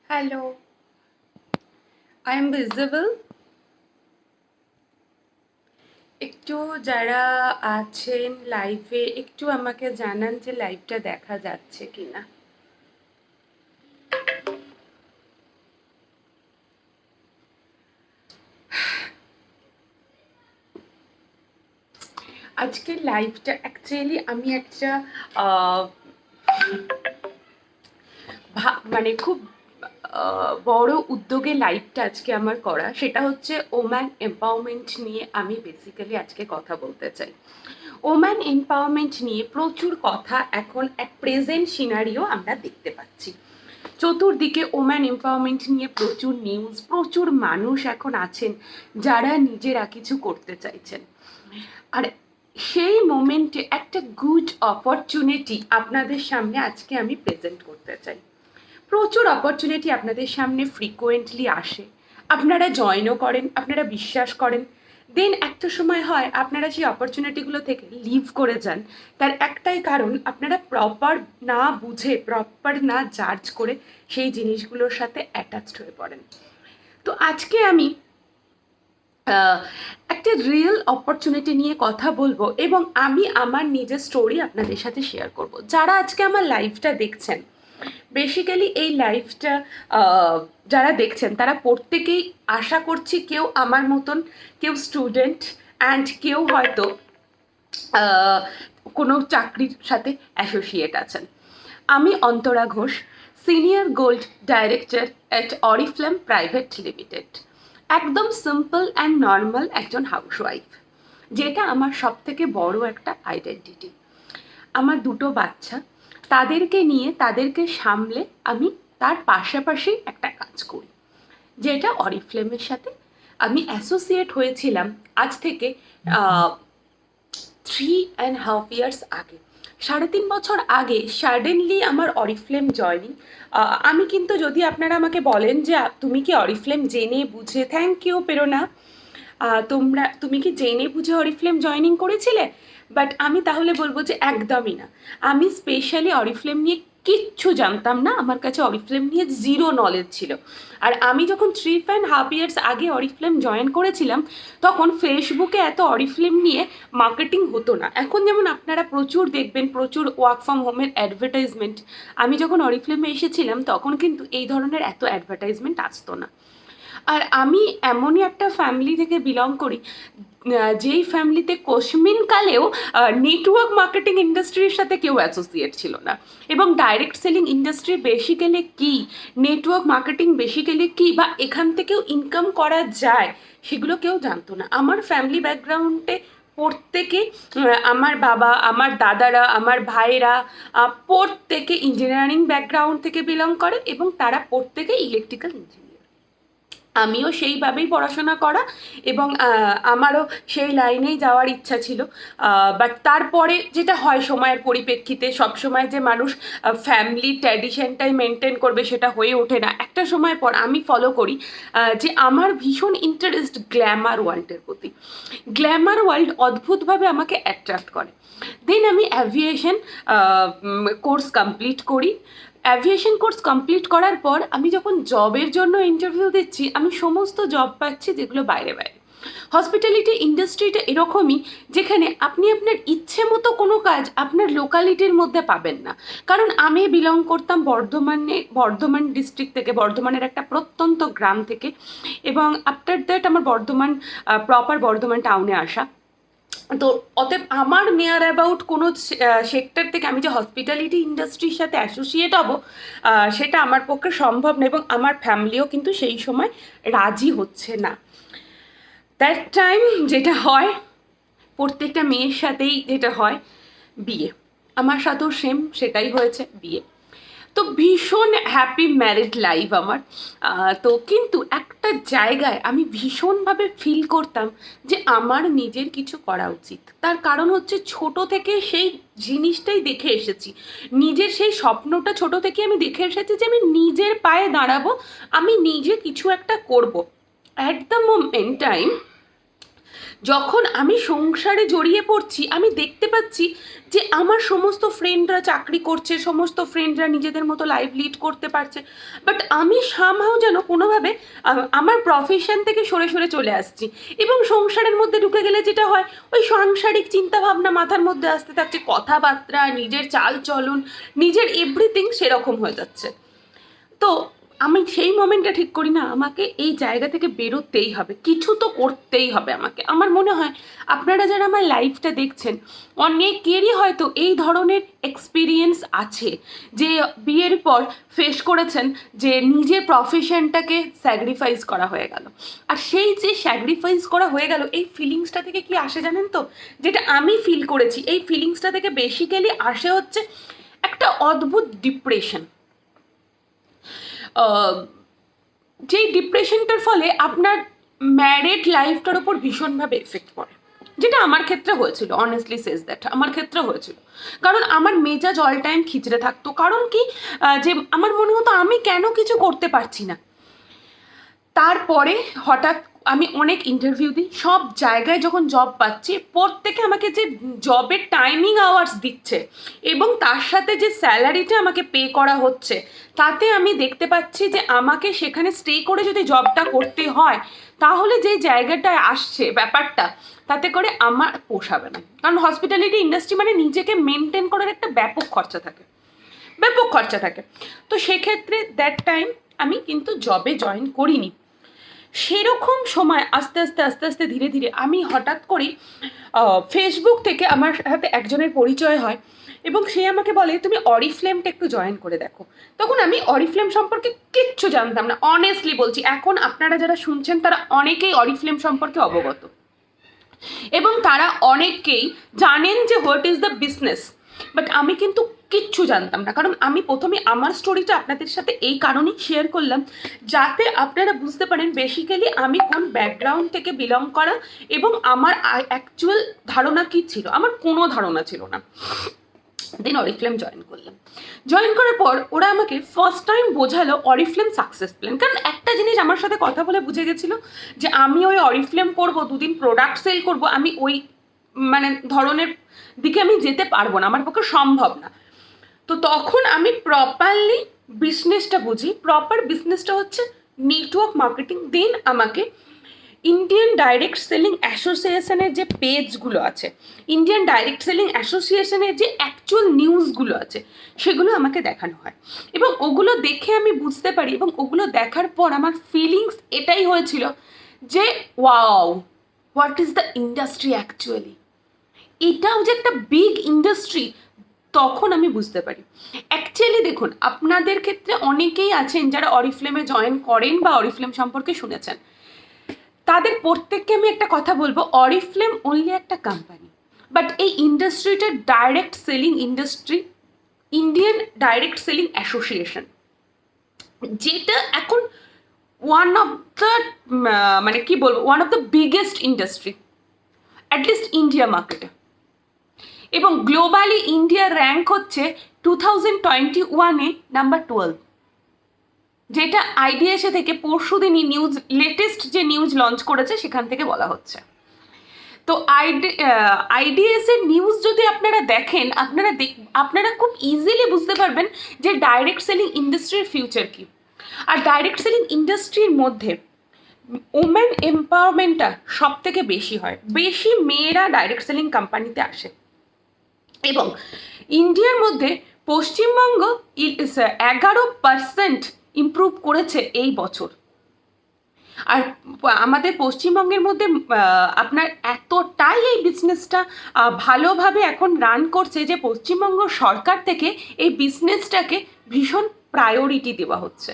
Hello, I am visible. একটু যারা আছেন লাইভে একটু আমাকে জানান যে লাইভটা দেখা যাচ্ছে কিনা। আজকের লাইভটা অ্যাকচুয়ালি আমি একটা মানে খুব বড় উদ্যোগে লাইভটা আজকে আমার করা, সেটা হচ্ছে ওম্যান এম্পাওয়ারমেন্ট নিয়ে আমি বেসিক্যালি আজকে কথা বলতে চাই। ওম্যান এম্পাওয়ারমেন্ট নিয়ে প্রচুর কথা এখন এক প্রেজেন্ট সিনারিও আমরা দেখতে পাচ্ছি। চতুর্দিকে ওম্যান এম্পাওয়ারমেন্ট নিয়ে প্রচুর নিউজ, প্রচুর মানুষ এখন আছেন যারা নিজেরা কিছু করতে চাইছেন। আর সেই মোমেন্টে একটা গুড অপরচুনিটি আপনাদের সামনে আজকে আমি প্রেজেন্ট করতে চাই। প্রচুর অপরচুনিটি আপনাদের সামনে ফ্রিকোয়েন্টলি আসে, আপনারা জয়েনও করেন, আপনারা বিশ্বাস করেন, দেন একটা সময় হয় আপনারা সেই অপরচুনিটিগুলো থেকে লিভ করে যান। তার একটাই কারণ, আপনারা প্রপার না বুঝে, প্রপার না জাজ করে সেই জিনিসগুলোর সাথে অ্যাটাচড হয়ে পড়েন। তো আজকে আমি একটা রিয়েল অপরচুনিটি নিয়ে কথা বলবো এবং আমি আমার নিজের স্টোরি আপনাদের সাথে শেয়ার করব। যারা আজকে আমার লাইভটা দেখছেন, বেসিক্যালি এই লাইফটা যারা দেখছেন তারা প্রত্যেকেই আশা করছি কেউ আমার মতন, কেউ স্টুডেন্ট অ্যান্ড কেউ হয়তো কোনো চাকরির সাথে অ্যাসোসিয়েট আছেন। আমি Antara Ghosh, senior gold director at Oriflame private limited. একদম সিম্পল অ্যান্ড নর্মাল একজন হাউসওয়াইফ, যেটা আমার সব থেকে বড় একটা আইডেন্টিটি। আমার দুটো বাচ্চা, তাদেরকে নিয়ে তাদেরকে সামলে আমি তার পাশাপাশি একটা কাজ করি, যেটা অরিফ্লেমের সাথে আমি অ্যাসোসিয়েট হয়েছিলাম আজ থেকে 3.5 ইয়ার্স আগে। 3.5 বছর আগে সাডেনলি আমার অরিফ্লেম জয়নিং। আমি কিন্তু, যদি আপনারা আমাকে বলেন যে তুমি কি অরিফ্লেম জেনে বুঝে, থ্যাংক ইউ প্রেরণা, তুমি কি জেনে বুঝে অরিফ্লেম জয়নিং করেছিলে? বাট আমি তাহলে বলবো যে একদমই না। আমি স্পেশালি অরিফ্লেম নিয়ে কিচ্ছু জানতাম না, আমার কাছে অরিফ্লেম নিয়ে জিরো নলেজ ছিল। আর আমি যখন 3.5 ইয়ার্স আগে অরিফ্লেম জয়েন করেছিলাম, তখন ফেসবুকে এত অরিফ্লেম নিয়ে মার্কেটিং হতো না। এখন যেমন আপনারা প্রচুর দেখবেন, প্রচুর ওয়ার্ক ফ্রম হোমের অ্যাডভার্টাইজমেন্ট। আমি যখন অরিফ্লেমে এসেছিলাম তখন কিন্তু এই ধরনের এত অ্যাডভার্টাইজমেন্ট আসতো না। আর আমি এমনই একটা ফ্যামিলি থেকে বিলং করি, যেই ফ্যামিলিতে কোশমিনকালেও নেটওয়ার্ক মার্কেটিং ইন্ডাস্ট্রির সাথে কেউ অ্যাসোসিয়েট ছিল না। এবং ডাইরেক্ট সেলিং ইন্ডাস্ট্রি বেসিক্যালি কী, নেটওয়ার্ক মার্কেটিং বেসিক্যালি কী, বা এখান থেকেও ইনকাম করা যায়, সেগুলো কেউ জানতো না। আমার ফ্যামিলি ব্যাকগ্রাউন্ডে প্রত্যেকে, আমার বাবা, আমার দাদারা, আমার ভাইয়েরা প্রত্যেকে ইঞ্জিনিয়ারিং ব্যাকগ্রাউন্ড থেকে বিলং করে এবং তারা প্রত্যেকে ইলেকট্রিক্যাল ইঞ্জিনিয়ার। আমিও সেইভাবেই পড়াশোনা করা এবং আমারও সেই লাইনেই যাওয়ার ইচ্ছা ছিল। বাট তারপরে যেটা হয়, সময়ের পরিপ্রেক্ষিতে সবসময় যে মানুষ ফ্যামিলি ট্র্যাডিশনটাই মেনটেন করবে সেটা হয়ে ওঠে না। একটা সময় পর আমি ফলো করি যে আমার ভীষণ ইন্টারেস্ট গ্ল্যামার ওয়ার্ল্ডের প্রতি। গ্ল্যামার ওয়ার্ল্ড অদ্ভুতভাবে আমাকে অ্যাট্রাক্ট করে। দেন আমি অ্যাভিয়েশন কোর্স কমপ্লিট করি। অ্যাভিয়েশন কোর্স কমপ্লিট করার পর আমি যখন জবের জন্য ইন্টারভিউ দিচ্ছি, আমি সমস্ত জব পাচ্ছি যেগুলো বাইরে বাইরে। হসপিটালিটি ইন্ডাস্ট্রিটা এরকমই, যেখানে আপনি আপনার ইচ্ছে মতো কোনো কাজ আপনার লোকালিটির মধ্যে পাবেন না। কারণ আমি বিলং করতাম বর্ধমান ডিস্ট্রিক্ট থেকে, বর্ধমানের একটা প্রত্যন্ত গ্রাম থেকে, এবং আফটার দ্যাট আমার প্রপার বর্ধমান টাউনে আসা। তো অতএব আমার নিয়ার অ্যাবাউট কোনো সেক্টর থেকে আমি যে হসপিটালিটি ইন্ডাস্ট্রির সাথে অ্যাসোসিয়েট হব, সেটা আমার পক্ষে সম্ভব না, এবং আমার ফ্যামিলিও কিন্তু সেই সময় রাজি হচ্ছে না। দ্যাট টাইম যেটা হয়, প্রত্যেকটা মেয়ের সাথেই যেটা হয়, বিয়ে। আমার সাথেও সেম সেটাই হয়েছে, বিয়ে। তো ভীষণ হ্যাপি ম্যারিড লাইফ আমার। তো কিন্তু একটা জায়গায় আমি ভীষণভাবে ফিল করতাম যে আমার নিজের কিছু করা উচিত। তার কারণ হচ্ছে, ছোট থেকে সেই জিনিসটাই দেখে এসেছি, নিজের সেই স্বপ্নটা ছোট থেকে আমি দেখে এসেছি যে আমি নিজের পায়ে দাঁড়াবো, আমি নিজে কিছু একটা করব। অ্যাট দ্য মোমেন্ট টাইম যখন আমি সংসারে জড়িয়ে পড়ছি আমি দেখতে পাচ্ছি যে আমার সমস্ত ফ্রেন্ডরা চাকরি করছে, সমস্ত ফ্রেন্ডরা নিজেদের মতো লাইফ লিড করতে পারছে, বাট আমি সামহাও যেন কোনোভাবে আমার প্রফেশন থেকে সরে সরে চলে আসছি। এবং সংসারের মধ্যে ঢুকে গেলে যেটা হয়, ওই সাংসারিক চিন্তাভাবনা মাথার মধ্যে আসতে থাকছে, কথাবার্তা, নিজের চাল চলন, নিজের এভরিথিং সেরকম হয়ে যাচ্ছে। তো আমি সেই মোমেন্টটা ঠিক করি না, আমাকে এই জায়গা থেকে বেরোতেই হবে, কিছু তো করতেই হবে আমাকে। আমার মনে হয় আপনারা যারা আমার লাইফটা দেখছেন অনেকেরই হয়তো এই ধরনের এক্সপিরিয়েন্স আছে, যে বিয়ের পর ফেস করেছেন যে নিজের প্রফেশনটাকে স্যাক্রিফাইস করা হয়ে গেল। আর সেই যে স্যাক্রিফাইস করা হয়ে গেল, এই ফিলিংসটা থেকে কি আসে জানেন তো? যেটা আমি ফিল করেছি, এই ফিলিংসটা থেকে বেসিক্যালি আসে হচ্ছে একটা অদ্ভুত ডিপ্রেশন। যেই ডিপ্রেশনটার ফলে আপনার ম্যারিড লাইফটার ওপর ভীষণভাবে এফেক্ট পড়ে, যেটা আমার ক্ষেত্রে হয়েছিল। অনেস্টলি সেজ দ্যাট আমার ক্ষেত্রে হয়েছিল, কারণ আমার মেজাজ অল টাইম খিচড়ে থাকতো। কারণ কি, যে আমার মনে হতো আমি কেন কিছু করতে পারছি না। তারপরে হঠাৎ আমি অনেক ইন্টারভিউ দিই, সব জায়গায় যখন জব পাচ্ছি, প্রত্যেকে আমাকে যে জবের টাইমিং আওয়ার্স দিচ্ছে এবং তার সাথে যে স্যালারিটা আমাকে পে করা হচ্ছে, তাতে আমি দেখতে পাচ্ছি যে আমাকে সেখানে স্টে করে যদি জবটা করতে হয়, তাহলে যে জায়গাটায় আসছে ব্যাপারটা, তাতে করে আমার পোষাবে না। কারণ হসপিটালিটি ইন্ডাস্ট্রি মানে নিজেকে মেনটেন করার একটা ব্যাপক খরচা থাকে। তো সেক্ষেত্রে দ্যাট টাইম আমি কিন্তু জবে জয়েন করিনি। সেরকম সময় আস্তে আস্তে ধীরে ধীরে আমি হঠাৎ করেই ফেসবুক থেকে আমার সাথে একজনের পরিচয় হয় এবং সে আমাকে বলে তুমি অরিফ্লেমটা একটু জয়েন করে দেখো। তখন আমি অরিফ্লেম সম্পর্কে কিচ্ছু জানতাম না, অনেস্টলি বলছি। এখন আপনারা যারা শুনছেন তারা অনেকেই অরিফ্লেম সম্পর্কে অবগত এবং তারা অনেকেই জানেন যে what is the business, but আমি কিন্তু কিচ্ছু জানতাম না। কারণ আমি প্রথমে আমার স্টোরিটা আপনাদের সাথে এই কারণেই শেয়ার করলাম, যাতে আপনারা বুঝতে পারেন বেসিক্যালি আমি কোন ব্যাকগ্রাউন্ড থেকে বিলং করা এবং আমার অ্যাকচুয়াল ধারণা কী ছিল। আমার কোনো ধারণা ছিল না। দেন অরিফ্লেম জয়েন করলাম। জয়েন করার পর ওরা আমাকে ফার্স্ট টাইম বোঝালো অরিফ্লেম সাকসেস প্ল্যান। কারণ একটা জিনিস আমার সাথে কথা বলে বুঝে গেছিলো যে আমি ওই অরিফ্লেম করবো, দুদিন প্রোডাক্ট সেল করবো, আমি ওই মানে ধরনের দিকে আমি যেতে পারবো না, আমার পক্ষে সম্ভব না। তো তখন আমি প্রপারলি বিজনেসটা বুঝি। প্রপার বিজনেসটা হচ্ছে নেটওয়ার্ক মার্কেটিং। দেন আমাকে ইন্ডিয়ান ডাইরেক্ট সেলিং অ্যাসোসিয়েশনের যে পেজগুলো আছে, ইন্ডিয়ান ডাইরেক্ট সেলিং অ্যাসোসিয়েশনের যে অ্যাকচুয়াল নিউজগুলো আছে, সেগুলো আমাকে দেখানো হয় এবং ওগুলো দেখে আমি বুঝতে পারি। এবং ওগুলো দেখার পর আমার ফিলিংস এটাই হয়েছিল যে wow, what is the industry actually, এটাও যে একটা বিগ ইন্ডাস্ট্রি। তখন আমি বুঝতে পারি অ্যাকচুয়ালি। দেখুন, আপনাদের ক্ষেত্রে অনেকেই আছেন যারা অরিফ্লেমে জয়েন করেন বা অরিফ্লেম সম্পর্কে শুনেছেন। তাদের প্রত্যেককে আমি একটা কথা বলবো, অরিফ্লেম অনলি একটা কোম্পানি, বাট এই ইন্ডাস্ট্রিটা direct selling industry, Indian direct selling association, যেটা এখন ওয়ান অফ দ্য মানে কি বলবো, one of the biggest industry at least India মার্কেটে। এবং গ্লোবালি ইন্ডিয়ার র্যাঙ্ক হচ্ছে 2021-এ নাম্বার 12, যেটা আইডিএসএ থেকে পরশু দিনই নিউজ, লেটেস্ট যে নিউজ লঞ্চ করেছে সেখান থেকে বলা হচ্ছে। তো আইডিএসের নিউজ যদি আপনারা দেখেন, আপনারা খুব ইজিলি বুঝতে পারবেন যে ডাইরেক্ট সেলিং ইন্ডাস্ট্রির ফিউচার কি। আর ডাইরেক্ট সেলিং ইন্ডাস্ট্রির মধ্যে ওমেন এম্পাওয়ারমেন্টটা সব থেকে বেশি হয়, বেশি মেয়েরা ডাইরেক্ট সেলিং কোম্পানিতে আসে। এবং ইন্ডিয়ার মধ্যে পশ্চিমবঙ্গ 11% ইমপ্রুভ করেছে এই বছর। আর আমাদের পশ্চিমবঙ্গের মধ্যে আপনার এতটাই এই বিজনেসটা ভালোভাবে এখন রান করছে যে পশ্চিমবঙ্গ সরকার থেকে এই বিজনেসটাকে ভীষণ প্রায়োরিটি দেওয়া হচ্ছে।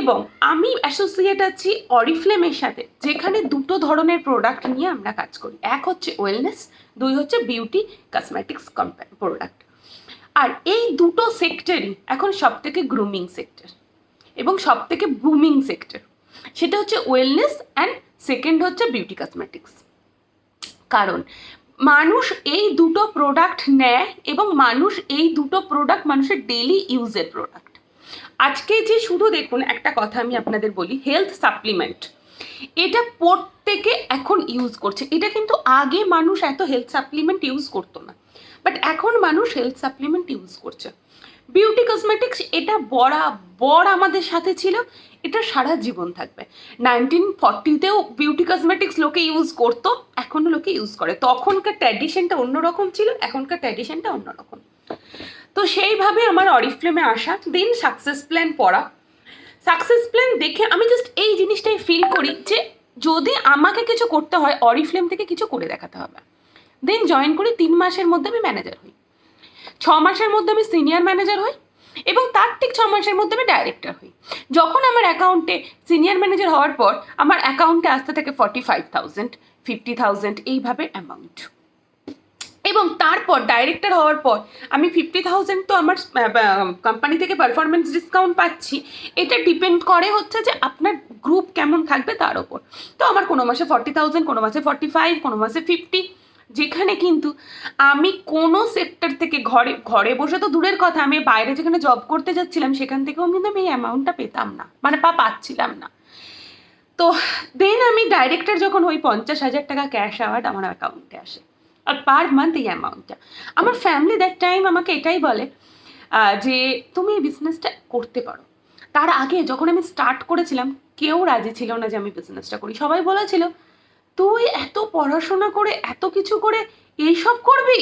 এবং আমি অ্যাসোসিয়েট আছি অরিফ্লেমের সাথে, যেখানে দুটো ধরনের প্রোডাক্ট নিয়ে আমরা কাজ করি। এক হচ্ছে ওয়েলনেস, দুই হচ্ছে বিউটি কসমেটিক্স প্রোডাক্ট। আর এই দুটো সেক্টরই এখন সব থেকে গ্রুমিং সেক্টর এবং সব থেকে বুমিং সেক্টর। সেটা হচ্ছে ওয়েলনেস অ্যান্ড সেকেন্ড হচ্ছে বিউটি কসমেটিক্স। কারণ মানুষ এই দুটো প্রোডাক্ট নেয় এবং মানুষ এই দুটো প্রোডাক্ট মানুষের ডেইলি ইউজের প্রোডাক্ট। আজকে যে শুধু দেখুন, একটা কথা আমি আপনাদের বলি, হেলথ সাপ্লিমেন্ট এটা প্রত্যেকে এখন ইউজ করছে। এটা কিন্তু আগে মানুষ এত হেলথ সাপ্লিমেন্ট ইউজ করতো না, বাট এখন মানুষ হেলথ সাপ্লিমেন্ট ইউজ করছে। বিউটি কসমেটিক্স এটা বরাবর আমাদের সাথে ছিল, এটা সারা জীবন থাকবে। 1940তেও বিউটি কসমেটিক্স লোকে ইউজ করতো, এখনও লোকে ইউজ করে। তখনকার ট্র্যাডিশনটা অন্যরকম ছিল, এখনকার ট্র্যাডিশনটা অন্যরকম। তো সেইভাবে আমার অরিফ্লেমে আসা, দেন সাকসেস প্ল্যান পড়া। সাকসেস প্ল্যান দেখে আমি জাস্ট এই জিনিসটাই ফিল করি যে যদি আমাকে কিছু করতে হয় অরিফ্লেম থেকে কিছু করে দেখাতে হবে। দেন জয়েন করি, 3 মাসের মধ্যে আমি ম্যানেজার হই, 6 মাসের মধ্যে আমি সিনিয়র ম্যানেজার হই, এবং তার ঠিক 6 মাসের মধ্যে আমি ডাইরেক্টর হই। যখন আমার অ্যাকাউন্টে সিনিয়র ম্যানেজার হওয়ার পর আমার অ্যাকাউন্টে আসতে থাকে 45,000, 50,000 এইভাবে অ্যামাউন্ট। এবং তারপর ডাইরেক্টর হওয়ার পর আমি 50,000 তো আমার কোম্পানি থেকে পারফরমেন্স ডিসকাউন্ট পাচ্ছি। এটা ডিপেন্ড করে হচ্ছে যে আপনার গ্রুপ কেমন থাকবে তার ওপর। তো আমার কোনো মাসে 40,000, কোনো মাসে 45, কোনো মাসে 50, যেখানে কিন্তু আমি কোনো সেক্টর থেকে ঘরে বসে তো দূরের কথা, আমি বাইরে যেখানে জব করতে যাচ্ছিলাম সেখান থেকেও কিন্তু আমি এই অ্যামাউন্টটা পেতাম না, মানে পাচ্ছিলাম না। তো দেন আমি ডাইরেক্টর যখন হই 50,000 টাকা ক্যাশ অ্যাওয়ার্ড আমার অ্যাকাউন্টে আসে, আর পার মান্থ এই অ্যামাউন্টটা। আমার ফ্যামিলি দ্যাট টাইম আমাকে এটাই বলে যে তুমি এই বিজনেসটা করতে পারো। তার আগে যখন আমি স্টার্ট করেছিলাম কেউ রাজি ছিল না যে আমি বিজনেসটা করি। সবাই বলেছিল তুই এত পড়াশোনা করে এত কিছু করে এইসব করবি।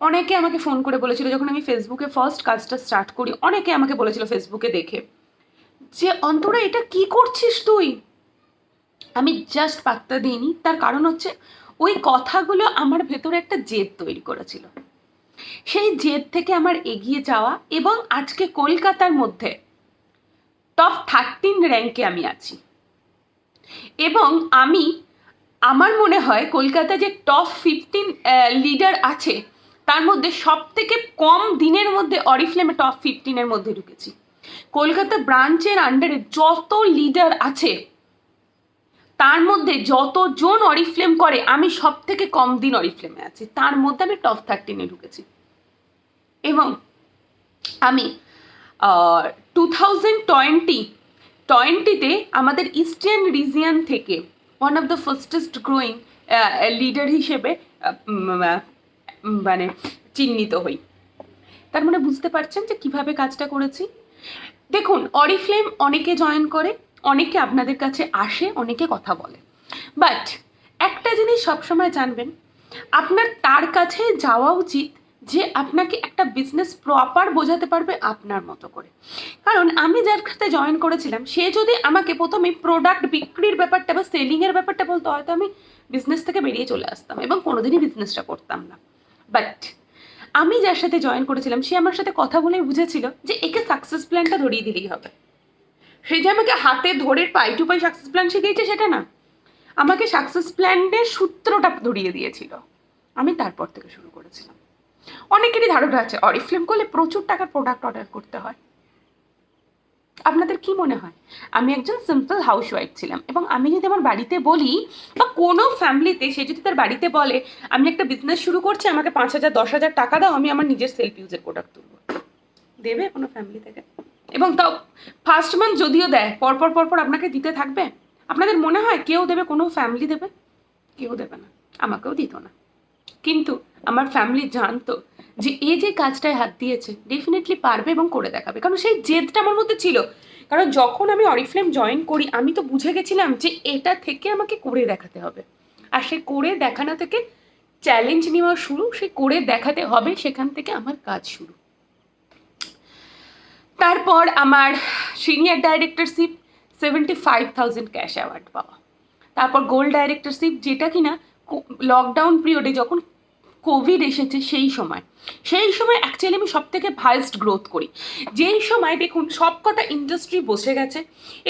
অনেকে আমাকে ফোন করে বলেছিল যখন আমি ফেসবুকে ফার্স্ট কাজটা স্টার্ট করি, অনেকে আমাকে বলেছিল ফেসবুকে দেখে যে অন্তরা এটা কি করছিস তুই। আমি জাস্ট পাত্তা দিইনি, তার কারণ হচ্ছে ওই কথাগুলো আমার ভেতরে একটা জেদ তৈরি করেছিল। সেই জেদ থেকে আমার এগিয়ে যাওয়া, এবং আজকে কলকাতার মধ্যে টপ 13 র্যাঙ্কে আমি আছি। এবং আমার মনে হয় কলকাতা যে টপ 15 লিডার আছে তার মধ্যে সব থেকে কম দিনের মধ্যে অরিফ্লেমে টপ 15-এর মধ্যে ঢুকেছি। কলকাতা ব্রাঞ্চের আন্ডারে যত লিডার আছে তার মধ্যে যতজন অরিফ্লেম করে আমি সব থেকে কম দিন অরিফ্লেমে আছি, তার মধ্যে আমি টপ 13-এ ঢুকেছি। এবং আমি 2020-তে আমাদের ইস্টার্ন রিজিয়ন থেকে one of the fastest growing leader হিসেবে মানে চিহ্নিত হই। তার মানে বুঝতে পারছেন যে কিভাবে কাজটা করেছি। দেখুন, অরিফ্লেম অনেকে জয়েন করে, অনেকে আপনাদের কাছে আসে, অনেকে কথা বলে, বাট একটা জিনিস সবসময় জানবেন, আপনার তার কাছে যাওয়া উচিত যে আপনাকে একটা বিজনেস প্রপার বোঝাতে পারবে আপনার মতো করে। কারণ আমি যার সাথে জয়েন করেছিলাম সে যদি আমাকে প্রথমে প্রোডাক্ট বিক্রির ব্যাপারটা বা সেলিংয়ের ব্যাপারটা বলতো, হয়তো আমি বিজনেস থেকে বেরিয়ে চলে আসতাম এবং কোনোদিনই বিজনেসটা করতাম না। বাট আমি যার সাথে জয়েন করেছিলাম সে আমার সাথে কথা বলে বুঝেছিল যে একে সাকসেস প্ল্যানটা ধরিয়ে দিলেই হবে। সে যে আমাকে হাতে ধরে পাই টু পাই সাকসেস প্ল্যান শিখিয়েছে সেটা না, আমাকে সাকসেস প্ল্যানের সূত্রটা ধরিয়ে দিয়েছিল। আমি তারপর থেকে শুরু করেছিলাম। অনেকেরই ধারণা আছে অরিফ্লেম করলে প্রচুর টাকার প্রোডাক্ট অর্ডার করতে হয়। আপনাদের কি মনে হয়? আমি একজন সিম্পল হাউসওয়াইফ ছিলাম, এবং আমি যদি আমার বাড়িতে বলি বা কোনো ফ্যামিলিতে সে যদি তার বাড়িতে বলে আমি একটা বিজনেস শুরু করছি, আমাকে 5,000 10,000 টাকা দাও, আমি আমার নিজের সেলফ ইউজের প্রোডাক্ট তুলবো, দেবে কোনো ফ্যামিলি থেকে? এবং তাও ফার্স্ট মান্থ যদিও দেয়, পরপর আপনাকে দিতে থাকবে? আপনাদের মনে হয় কেউ দেবে? কোনো ফ্যামিলি দেবে? কেউ দেবে না, আমাকেও দিত না। কিন্তু আমার ফ্যামিলি জানতো যে এ যে কাজটায় হাত দিয়েছে ডেফিনেটলি পারবে এবং করে দেখাবে, কারণ সেই জেদটা আমার মধ্যে ছিল। কারণ যখন আমি অরিফ্লেম জয়েন করি আমি তো বুঝে গেছিলাম যে এটা থেকে আমাকে করে দেখাতে হবে, আর সে করে দেখানো থেকে চ্যালেঞ্জ নেওয়া শুরু, সে করে দেখাতে হবে, সেখান থেকে আমার কাজ শুরু। তারপর আমার সিনিয়র ডাইরেক্টরশিপ 75,000 ক্যাশ অ্যাওয়ার্ড পাওয়া, তারপর গোল্ড ডাইরেক্টরশিপ, যেটা কিনা লকডাউন পিরিয়ডে যখন কোভিড এসেছে সেই সময় অ্যাকচুয়ালি আমি সব থেকে ফাস্ট গ্রোথ করি। যেই সময় দেখুন সব কটা ইন্ডাস্ট্রি বসে গেছে,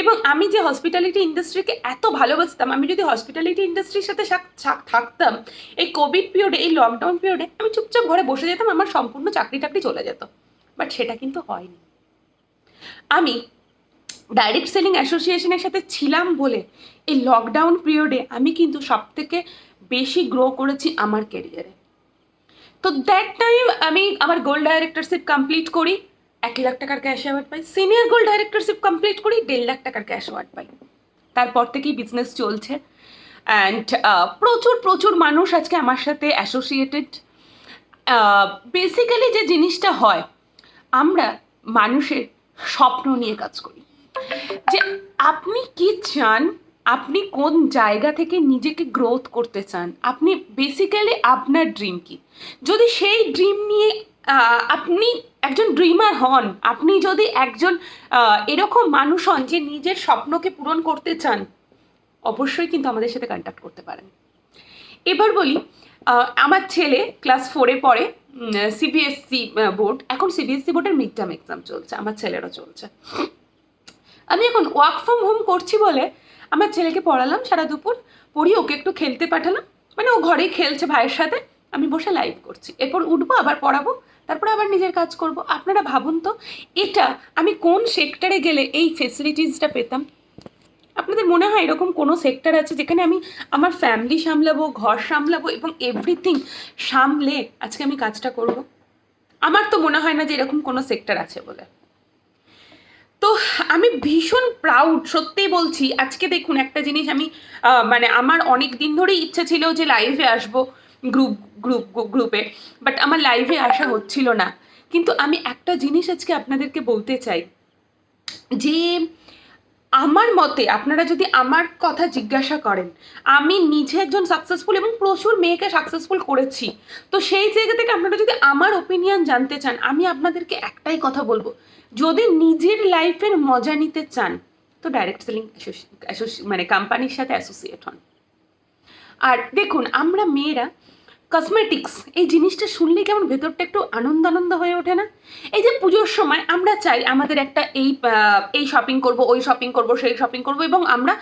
এবং আমি যে হসপিটালিটি ইন্ডাস্ট্রিকে এত ভালোবাসতাম, আমি যদি হসপিটালিটি ইন্ডাস্ট্রির সাথে থাকতাম এই কোভিড পিরিয়ডে, এই লকডাউন পিরিয়ডে আমি চুপচাপ ঘরে বসে যেতাম, আমার সম্পূর্ণ চাকরি চলে যেত। বাট সেটা কিন্তু হয়নি। আমি ডাইরেক্ট সেলিং অ্যাসোসিয়েশনের সাথে ছিলাম বলে এই লকডাউন পিরিয়ডে আমি কিন্তু সব থেকে বেশি গ্রো করেছি আমার ক্যারিয়ারে। তো দ্যাট টাইম আমি আমার গোল্ড ডাইরেক্টরশিপ কমপ্লিট করি, 1 লাখ টাকার ক্যাশ অ্যাওয়ার্ড পাই। সিনিয়র গোল্ড ডাইরেক্টরশিপ কমপ্লিট করি, 1.5 লাখ টাকার ক্যাশ অ্যাওয়ার্ড পাই। তারপর থেকেই বিজনেস চলছে। অ্যান্ড প্রচুর প্রচুর মানুষ আজকে আমার সাথে অ্যাসোসিয়েটেড। বেসিক্যালি যে জিনিসটা হয়, আমরা মানুষের স্বপ্ন নিয়ে কাজ করি, যে আপনি কি চান, আপনি কোন জায়গা থেকে নিজেকে গ্রোথ করতে চান, আপনি বেসিক্যালি আপনার ড্রিম কি। যদি সেই ড্রিম নিয়ে আপনি একজন ড্রিমার হন, আপনি যদি একজন এরকম মানুষ হন যে নিজের স্বপ্নকে পূরণ করতে চান, অবশ্যই কিন্তু আমাদের সাথে কন্ট্যাক্ট করতে পারেন। এবার বলি, আমার ছেলে ক্লাস 4-এ পড়ে, সিবিএসসি বোর্ড, এখন সিবিএসসি বোর্ডের মিড টার্ম এক্সাম চলছে, আমার ছেলেরও চলছে। আমি এখন ওয়ার্ক ফ্রম হোম করছি বলে আমার ছেলেকে পড়ালাম সারা দুপুর, পড়িয়ে ওকে একটু খেলতে পাঠালাম, মানে ও ঘরেই খেলছে ভাইয়ের সাথে, আমি বসে লাইভ করছি। এরপর উঠবো, আবার পড়াবো, তারপরে আবার নিজের কাজ করব। আপনারা ভাবুন তো, এটা আমি কোন সেক্টরে গেলে এই ফেসিলিটিসটা পেতাম? আপনাদের মনে হয় এরকম কোনো সেক্টর আছে যেখানে আমি আমার ফ্যামিলি সামলাবো, ঘর সামলাবো এবং এভরিথিং সামলে আজকে আমি কাজটা করব? আমার তো মনে হয় না যে এরকম কোনো সেক্টর আছে বলে। তো আমি ভীষণ প্রাউড, সত্যিই বলছি। আজকে দেখুন একটা জিনিস, আমি মানে আমার অনেক দিন ধরেই ইচ্ছে ছিল যে লাইভে আসবো গ্রুপে, বাট আমার লাইভে আসা হচ্ছিল না। কিন্তু আমি একটা জিনিস আজকে আপনাদেরকে বলতে চাই, যে আমার মতে আপনারা যদি আমার কথা জিজ্ঞাসা করেন, আমি নিজে একজন সাকসেসফুল এবং প্রচুর মেয়েকে সাকসেসফুল করেছি। তো সেই জায়গা থেকে আপনারা যদি আমার ওপিনিয়ন জানতে চান, আমি আপনাদেরকে একটাই কথা বলবো, যদি নিজের লাইফের মজা নিতে চান তো ডাইরেক্ট সেলিং মানে কোম্পানির সাথে অ্যাসোসিয়েট হন। আর দেখুন, আমরা মেয়েরা কসমেটিক্স এই জিনিসটা শুনলে কেমন ভেতরটা একটু আনন্দ আনন্দ হয়ে ওঠে না? এই যে পুজোর সময় আমরা চাই আমাদের একটা এই শপিং করব, ওই শপিং করব, সেই শপিং করব, এবং আমরা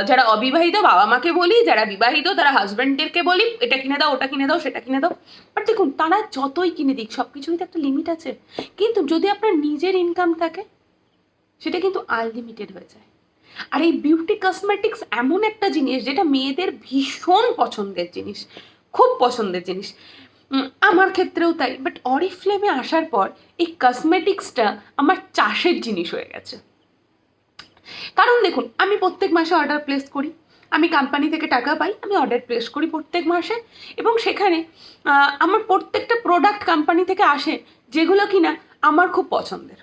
যারা অবিবাহিত বাবা মাকে বলি, যারা বিবাহিত তারা হাজব্যান্ডদেরকে বলি এটা কিনে দাও, ওটা কিনে দাও, সেটা কিনে দাও। বাট দেখুন, তারা যতই কিনে দিক, সব কিছুরই তো একটা লিমিট আছে। কিন্তু যদি আপনার নিজের ইনকাম থাকে, সেটা কিন্তু আনলিমিটেড হয়ে যায়। আর এই বিউটি কসমেটিক্স এমন একটা জিনিস যেটা মেয়েদের ভীষণ পছন্দের জিনিস, খুব পছন্দের জিনিস, আমার ক্ষেত্রেও তাই। বাট অরিফ্লেমে আসার পর এই কসমেটিক্সটা আমার চাষের জিনিস হয়ে গেছে। কারণ দেখুন, আমি প্রত্যেক মাসে অর্ডার প্লেস করি, আমি কোম্পানি থেকে টাকা পাই, আমি অর্ডার প্লেস করি প্রত্যেক মাসে, এবং সেখানে আমার প্রত্যেকটা প্রোডাক্ট কোম্পানি থেকে আসে যেগুলো কিনা আমার খুব পছন্দের।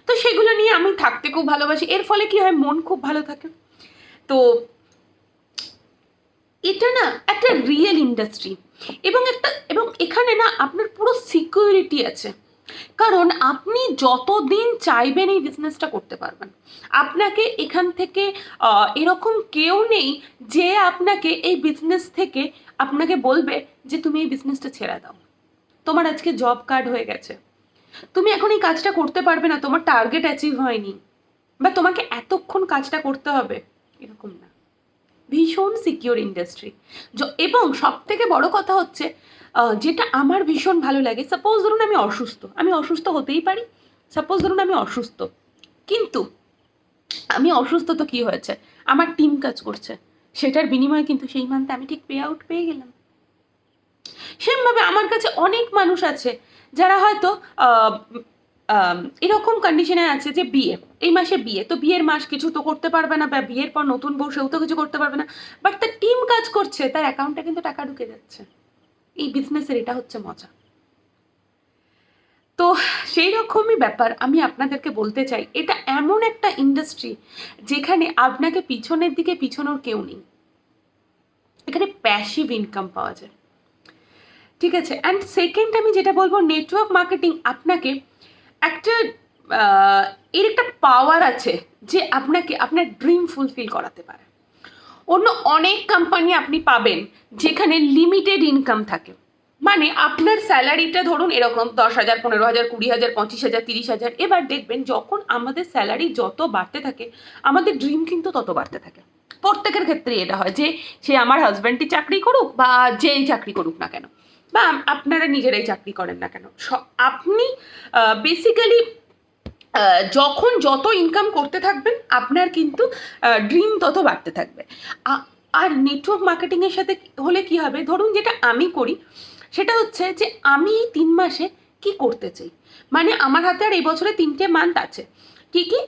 তো সেগুলো নিয়ে আমি থাকতে খুব ভালোবাসি। এর ফলে কি হয়, মন খুব ভালো থাকে। তো এটা না একটা রিয়েল ইন্ডাস্ট্রি, এবং এখানে না আপনার পুরো সিকিউরিটি আছে। কারণ আপনি যতদিন চাইবেন এই বিজনেসটা করতে পারবেন। আপনাকে এখান থেকে এরকম কেউ নেই যে আপনাকে এই বিজনেস থেকে আপনাকে বলবে যে তুমি এই বিজনেসটা ছেড়ে দাও, তোমার আজকে জব কার্ড হয়ে গেছে, তুমি এখন এই কাজটা করতে পারবে না, তোমার টার্গেট অ্যাচিভ হয়নি, বা তোমাকে এতক্ষণ কাজটা করতে হবে, এরকম না। ভীষণ সিকিউর ইন্ডাস্ট্রি। এবং সব থেকে বড় কথা হচ্ছে, যেটা আমার ভীষণ ভালো লাগে, সাপোজ ধরুন আমি অসুস্থ হতেই পারি, সাপোজ ধরুন আমি অসুস্থ, কিন্তু আমি অসুস্থ তো কি হয়েছে, আমার টিম কাজ করছে, সেটার বিনিময়ে কিন্তু সেই মান্থে আমি ঠিক পে আউট পেয়ে গেলাম। সেমভাবে আমার কাছে অনেক মানুষ আছে যারা হয়তো এরকম কন্ডিশনে আছে যে এই মাসে বিয়ে, তো বিয়ের মাস কিছু তো করতে পারবে না, বা বিয়ের পর নতুন বউ, সেও তো কিছু করতে পারবে না, বাট তার টিম কাজ করছে, তার অ্যাকাউন্টে কিন্তু টাকা ঢুকে যাচ্ছে। এই বিজনেসের এটা হচ্ছে মজা। তো সেই রকমই ব্যাপার আমি আপনাদেরকে বলতে চাই, এটা এমন একটা ইন্ডাস্ট্রি যেখানে আপনাকে পিছনের দিকে পিছনোর কেউ নেই, এখানে প্যাসিভ ইনকাম পাওয়া যায়। ঠিক আছে। অ্যান্ড সেকেন্ড আমি যেটা বলবো, নেটওয়ার্ক মার্কেটিং আপনাকে একটা এর একটা পাওয়ার আছে যে আপনাকে আপনার ড্রিম ফুলফিল করাতে পারে। অন্য অনেক কোম্পানি আপনি পাবেন যেখানে লিমিটেড ইনকাম থাকে, মানে আপনার স্যালারিটা ধরুন এরকম 10,000, 15,000, 20,000, 25,000, 30,000। এবার দেখবেন যখন আমাদের স্যালারি যত বাড়তে থাকে, আমাদের ড্রিম কিন্তু তত বাড়তে থাকে। প্রত্যেকের ক্ষেত্রে এটা হয়, যে সে আমার হাজব্যান্ডই চাকরি করুক বা যেই চাকরি করুক না কেন, বা আপনারা নিজেরাই চাকরি করেন না কেন, আপনি বেসিক্যালি যখন যত ইনকাম করতে থাকবেন আপনার কিন্তু ড্রিম তত বাড়তে থাকবে। আর নেটওয়ার্ক মার্কেটিংয়ের সাথে হলে কি হবে, ধরুন যেটা আমি করি সেটা হচ্ছে যে আমি 3 মাসে কি করতে চাই, মানে আমার হাতে আর এই বছরে 3টে মান্থ আছে, কি কি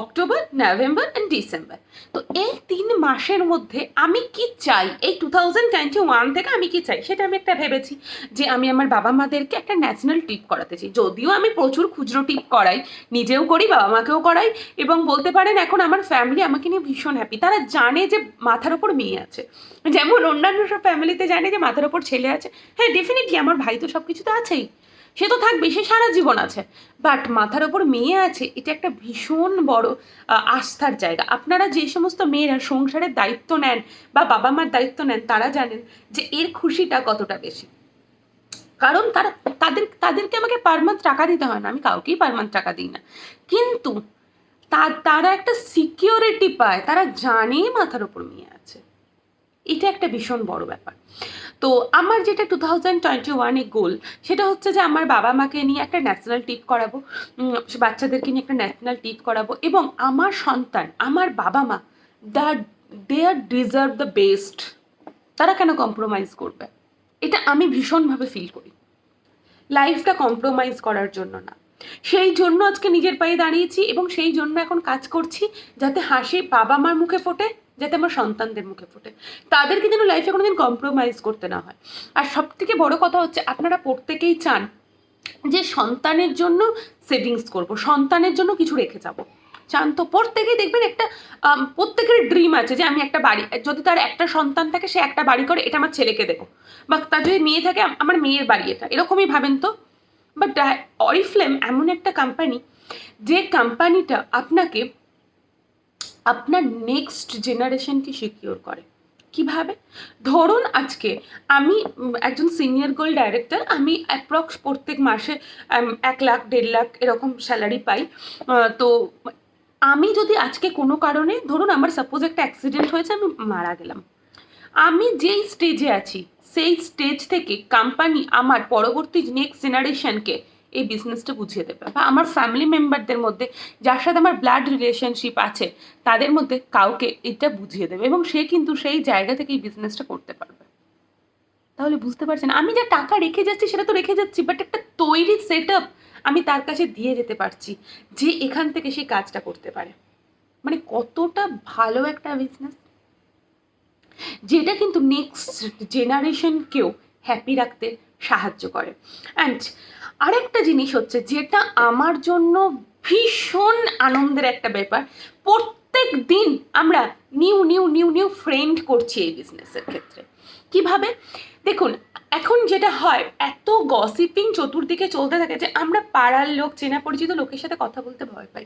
অক্টোবর, নভেম্বর অ্যান্ড ডিসেম্বর। তো এই 3 মাসের মধ্যে আমি কি চাই, এই 2021 থেকে আমি কি চাই সেটা আমি একটা ভেবেছি যে আমি আমার বাবা মাদেরকে একটা ন্যাশনাল ট্রিপ করাতে চাই। যদিও আমি প্রচুর খুচরো ট্রিপ করাই, নিজেও করি, বাবা মাকেও করাই, এবং বলতে পারেন এখন আমার ফ্যামিলি আমাকে নিয়ে ভীষণ হ্যাপি। তারা জানে যে মাথার ওপর মেয়ে আছে, যেমন অন্যান্য সব ফ্যামিলিতে জানে যে মাথার ওপর ছেলে আছে। হ্যাঁ, ডেফিনেটলি আমার ভাই তো সব কিছুতে আছেই, সে তো থাকবে, সে সারা জীবন আছে, বাট মাথার ওপর মেয়ে আছে, এটা একটা ভীষণ বড় আস্থার জায়গা। আপনারা যে সমস্ত মেয়েরা সংসারের দায়িত্ব নেন বা বাবা মার দায়িত্ব নেন, তারা জানেন যে এর খুশিটা কতটা বেশি। কারণ তাদেরকে আমাকে পার মান্থ টাকা দিতে হয় না, আমি কাউকেই পার মান্থ টাকা দিই না, কিন্তু তারা একটা সিকিউরিটি পায়, তারা জানে মাথার ওপর মেয়ে আছে। এটা একটা ভীষণ বড় ব্যাপার। তো আমার যেটা 2021-এ গোল, সেটা হচ্ছে যে আমার বাবা মাকে নিয়ে একটা ন্যাশনাল ট্রিপ করাবো, বাচ্চাদেরকে নিয়ে একটা ন্যাশনাল ট্রিপ করাবো, এবং আমার সন্তান, আমার বাবা মা, দে আর ডিজার্ভ দ্য বেস্ট। তারা কেন কম্প্রোমাইজ করবে? এটা আমি ভীষণভাবে ফিল করি। লাইফটা কম্প্রোমাইজ করার জন্য না, সেই জন্য আজকে নিজের পায়ে দাঁড়িয়েছি, এবং সেই জন্য এখন কাজ করছি যাতে হাসি বাবা মার মুখে ফোটে, যাতে আমার সন্তানদের মুখে ফোটে, তাদেরকে যেন লাইফে কোনোদিন কম্প্রোমাইজ করতে না হয়। আর সব থেকে বড় কথা হচ্ছে, আপনারা প্রত্যেকেই চান যে সন্তানের জন্য সেভিংস করব, সন্তানের জন্য কিছু রেখে যাব, চান তো প্রত্যেকেই। দেখবেন একটা প্রত্যেকের ড্রিম আছে যে আমি একটা বাড়ি, যদি তার একটা সন্তান থাকে সে একটা বাড়ি করে, এটা আমার ছেলেকে দেবো, বা তার যদি মেয়ে থাকে আমার মেয়ের বাড়ি, এটা এরকমই ভাবেন তো। বাট অরিফ্লেম এমন একটা কোম্পানি, যে কোম্পানিটা আপনাকে আপনার নেক্সট জেনারেশনকে সিকিউর করে। কিভাবে? ধরুন আজকে আমি একজন সিনিয়র গোল ডাইরেক্টর, আমি অ্যাপ্রক্স প্রত্যেক মাসে 1 লাখ 1.5 লাখ এরকম স্যালারি পাই। তো আমি যদি আজকে কোনো কারণে, ধরুন আমার সাপোজ একটা অ্যাক্সিডেন্ট হয়েছে, আমি মারা গেলাম, আমি যেই স্টেজে আছি সেই স্টেজ থেকে কোম্পানি আমার পরবর্তী নেক্সট জেনারেশনকে এই বিজনেসটা বুঝিয়ে দেবে, বা আমার ফ্যামিলি মেম্বারদের মধ্যে যার সাথে আমার ব্লাড রিলেশনশিপ আছে তাদের মধ্যে কাউকে এটা বুঝিয়ে দেবে, এবং সে কিন্তু সেই জায়গা থেকে এই বিজনেসটা করতে পারবে। তাহলে বুঝতে পারছেন, আমি যা টাকা রেখে যাচ্ছি সেটা তো রেখে যাচ্ছি, বাট একটা তৈরি সেট আপ আমি তার কাছে দিয়ে যেতে পারছি, যে এখান থেকে সেই কাজটা করতে পারে। মানে কতটা ভালো একটা বিজনেস, যেটা কিন্তু নেক্সট জেনারেশনকেও হ্যাপি রাখতে সাহায্য করে। অ্যান্ড আরেকটা জিনিস হচ্ছে, যেটা আমার জন্য ভীষণ আনন্দের একটা ব্যাপার, প্রত্যেক দিন আমরা new new new new friend করছি এই বিজনেসের ক্ষেত্রে। কিভাবে? দেখুন, এখন যেটা হয়, এত গসিপিং চতুর্দিকে চলতে থাকে যে আমরা পাড়ার লোক, চেনা পরিচিত লোকের সাথে কথা বলতে ভয় পাই।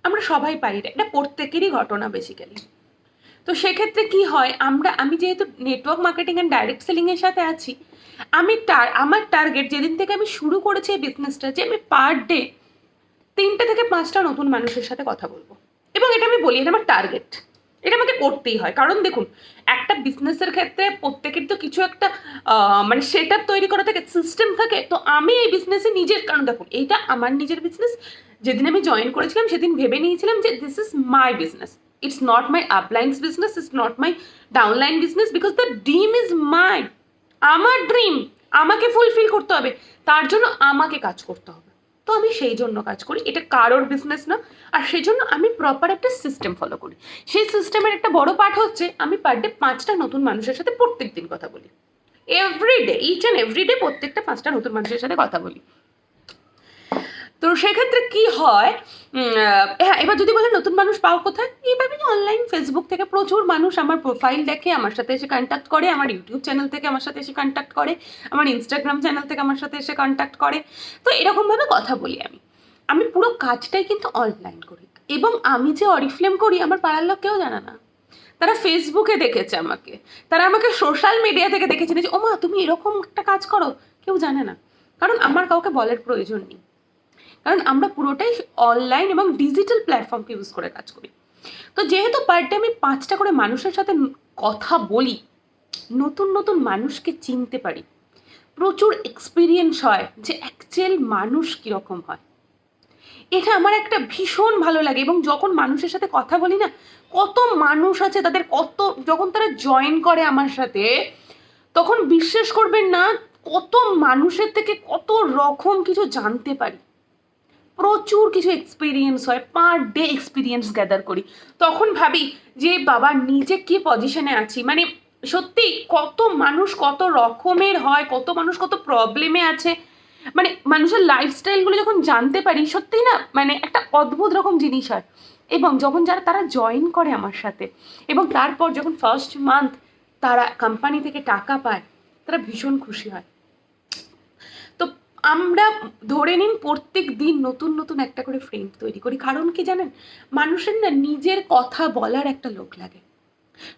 আমরা সবাই পারি না, এটা প্রত্যেকেরই ঘটনা বেসিক্যালি। তো সেক্ষেত্রে কি হয়, আমি যেহেতু নেটওয়ার্ক মার্কেটিং অ্যান্ড ডাইরেক্ট সেলিংয়ের সাথে আছি, আমার টার্গেট যেদিন থেকে আমি শুরু করেছি এই বিজনেসটা, যে আমি পার ডে 3টে থেকে 5টা নতুন মানুষের সাথে কথা বলবো, এবং এটা আমি বলি এটা আমার টার্গেট, এটা আমাকে করতেই হয়। কারণ দেখুন, একটা বিজনেসের ক্ষেত্রে প্রত্যেকের তো কিছু একটা মানে সেট আপ তৈরি করা থাকে, সিস্টেম থাকে। তো আমি এই বিজনেসে নিজের, কারণ দেখুন এইটা আমার নিজের বিজনেস, যেদিন আমি জয়েন করেছিলাম সেদিন ভেবে নিয়েছিলাম যে this is my business, it's not my uplines business, it's not my downline business, because the dream is mine. আমার ড্রিম আমাকে ফুলফিল করতে হবে, তার জন্য আমাকে কাজ করতে হবে। তো আমি সেই জন্য কাজ করি, এটা কারোর বিজনেস না। আর সেই জন্য আমি প্রপার একটা সিস্টেম ফলো করি। সেই সিস্টেমের একটা বড় পার্ট হচ্ছে, আমি পার ডে 5টা নতুন মানুষের সাথে প্রত্যেক দিন কথা বলি, এভরিডে, ইচ অ্যান্ড এভরিডে প্রত্যেকটা 5টা নতুন মানুষের সাথে কথা বলি। তো সেক্ষেত্রে কি হয়, হ্যাঁ, এবার যদি বলেন নতুন মানুষ পাও কোথায়, এইভাবে অনলাইন ফেসবুক থেকে প্রচুর মানুষ আমার প্রোফাইল দেখে আমার সাথে এসে কন্ট্যাক্ট করে, আমার ইউটিউব চ্যানেল থেকে আমার সাথে এসে কন্ট্যাক্ট করে, আমার ইনস্টাগ্রাম চ্যানেল থেকে আমার সাথে এসে কন্ট্যাক্ট করে। তো এরকমভাবে কথা বলি আমি পুরো কাজটাই কিন্তু অনলাইন করি। এবং আমি যে অরিফ্লেম করি আমার পাড়ার লোক কেউ জানে না, তারা ফেসবুকে দেখেছে আমাকে, তারা আমাকে সোশ্যাল মিডিয়া থেকে দেখেছে যে ও মা তুমি এরকম একটা কাজ করো, কেউ জানে না, কারণ আমার কাউকে বলার প্রয়োজন নেই, কারণ আমরা পুরোটাই অনলাইন এবং ডিজিটাল প্ল্যাটফর্মকে ইউজ করে কাজ করি। তো যেহেতু পার ডে আমি 5টা করে মানুষের সাথে কথা বলি, নতুন নতুন মানুষকে চিনতে পারি, প্রচুর এক্সপিরিয়েন্স হয় যে অ্যাকচুয়াল মানুষ কীরকম হয়, এটা আমার একটা ভীষণ ভালো লাগে। এবং যখন মানুষের সাথে কথা বলি না, কত মানুষ আছে তাদের যখন তারা জয়েন করে আমার সাথে, তখন বিশ্বাস করবেন না, কত মানুষের থেকে কত রকম কিছু জানতে পারি। প্রচুর কিছু এক্সপিরিয়েন্স হয়, পার ডে এক্সপিরিয়েন্স গ্যাদার করি। তখন ভাবি যে বাবা নিজে কি পজিশনে আছি, মানে সত্যি কত মানুষ কত রকমের হয়, কত মানুষ কত প্রবলেমে আছে, মানে মানুষের লাইফস্টাইলগুলো যখন জানতে পারি সত্যিই না মানে একটা অদ্ভুত রকম জিনিস হয়। এবং যখন তারা জয়েন করে আমার সাথে, এবং তারপর যখন ফার্স্ট মান্থ তারা কোম্পানি থেকে টাকা পায়, তারা ভীষণ খুশি হয়। তো আমরা ধরে নিন প্রত্যেক দিন নতুন নতুন একটা করে ফ্রেন্ড তৈরি করি। কারণ কি জানেন, মানুষের না নিজের কথা বলার একটা লোক লাগে।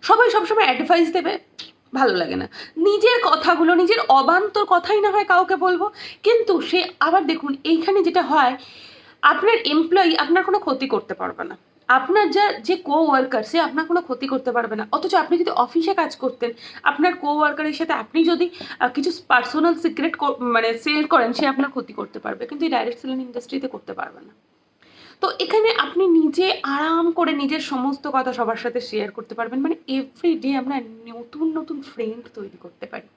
সবাই সবসময় অ্যাডভাইস দেবে, ভালো লাগে না। নিজের কথাগুলো, নিজের অবান্তর কথাই না হয় কাউকে বলবো, কিন্তু সে আবার দেখুন এইখানে যেটা হয়, আপনার এমপ্লয়ি আপনার কোনো ক্ষতি করতে পারবে না, আপনার যে কো ওয়ার্কার সে আপনার কোনো ক্ষতি করতে পারবে না। অথচ আপনি যদি অফিসে কাজ করতেন, আপনার কো ওয়ার্কারের সাথে আপনি যদি কিছু পার্সোনাল সিক্রেট মানে সেল করেন, সে আপনার ক্ষতি করতে পারবে, কিন্তু এই ডাইরেক্ট সেলিং ইন্ডাস্ট্রিতে করতে পারবে না। তো এখানে আপনি নিজে আরাম করে নিজের সমস্ত কথা সবার সাথে শেয়ার করতে পারবেন, মানে এভরিডে আমরা নতুন নতুন ফ্রেন্ড তৈরি করতে পারি।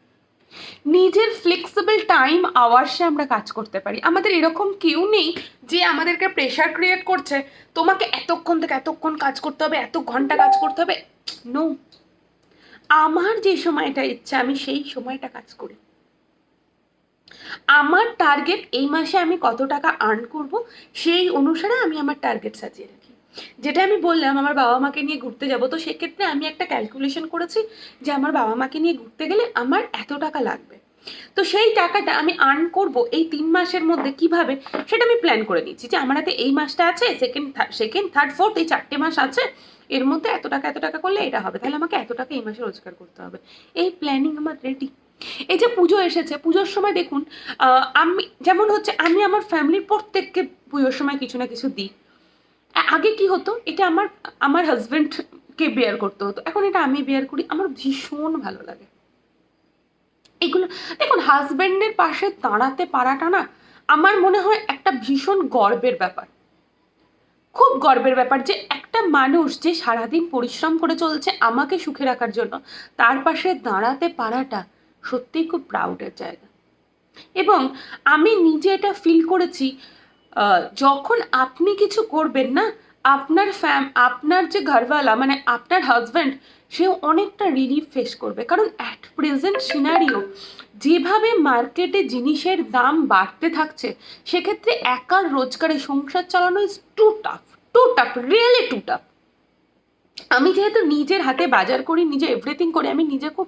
নিজের ফ্লেক্সিবল টাইম আওয়ার্সে আমরা কাজ করতে পারি। আমাদের এরকম কেউ নেই যে আমাদেরকে প্রেশার ক্রিয়েট করছে, তোমাকে এতক্ষণ থেকে এতক্ষণ কাজ করতে হবে, এত ঘন্টা কাজ করতে হবে। নো, আমার যে সময়টা ইচ্ছা আমি সেই সময়টা কাজ করি। আমার টার্গেট এই মাসে আমি কত টাকা আর্ন করব, সেই অনুসারে আমি আমার টার্গেট সাজিয়ে রাখি। যেটা আমি বললাম আমার বাবা মাকে নিয়ে ঘুরতে যাব, তো সেক্ষেত্রে আমি একটা ক্যালকুলেশন করেছি যে আমার বাবা মাকে নিয়ে ঘুরতে গেলে আমার এত টাকা লাগবে। তো সেই টাকাটা আমি আর্ন করব এই 3 মাসের মধ্যে কিভাবে, সেটা আমি প্ল্যান করে নিচ্ছি যে আমার হাতে এই মাসটা আছে, সেকেন্ড থার্ড ফোর্থ এই 4টে মাস আছে, এর মধ্যে এত টাকা করলে এটা হবে, তাহলে আমাকে এত টাকা এই মাসে রোজগার করতে হবে। এই প্ল্যানিং আমার রেডি। এই যে পুজো এসেছে, পুজোর সময় দেখুন আমি যেমন হচ্ছে আমি আমার ফ্যামিলির প্রত্যেককে পুজোর সময় কিছু না কিছু দিই। আগে কি হতো, এটা আমার হাজবেন্ডকে বেয়ার করতে হতো, এখন এটা আমি বেয়ার করি, আমার ভীষণ ভালো লাগে এগুলো। দেখুন হাজবেন্ডের পাশে দাঁড়াতে পারাটা না আমার মনে হয় একটা ভীষণ গর্বের ব্যাপার, খুব গর্বের ব্যাপার যে একটা মানুষ যে সারাদিন পরিশ্রম করে চলছে আমাকে সুখে রাখার জন্য, তার পাশে দাঁড়াতে পারাটা সত্যিই খুব প্রাউডের জায়গা। এবং আমি নিজে এটা ফিল করেছি, যখন আপনি কিছু করবেন না, আপনার যে ঘরওয়ালা মানে আপনার হাজব্যান্ড, সেও অনেকটা রিলিফ ফেস করবে। কারণ অ্যাট প্রেজেন্ট সিনারিও যেভাবে মার্কেটে জিনিসের দাম বাড়তে থাকছে, সেক্ষেত্রে একার রোজগারে সংসার চালানো is too tough, really too tough. আমি যেহেতু নিজের হাতে বাজার করি, নিজে এভরিথিং করি, আমি নিজে খুব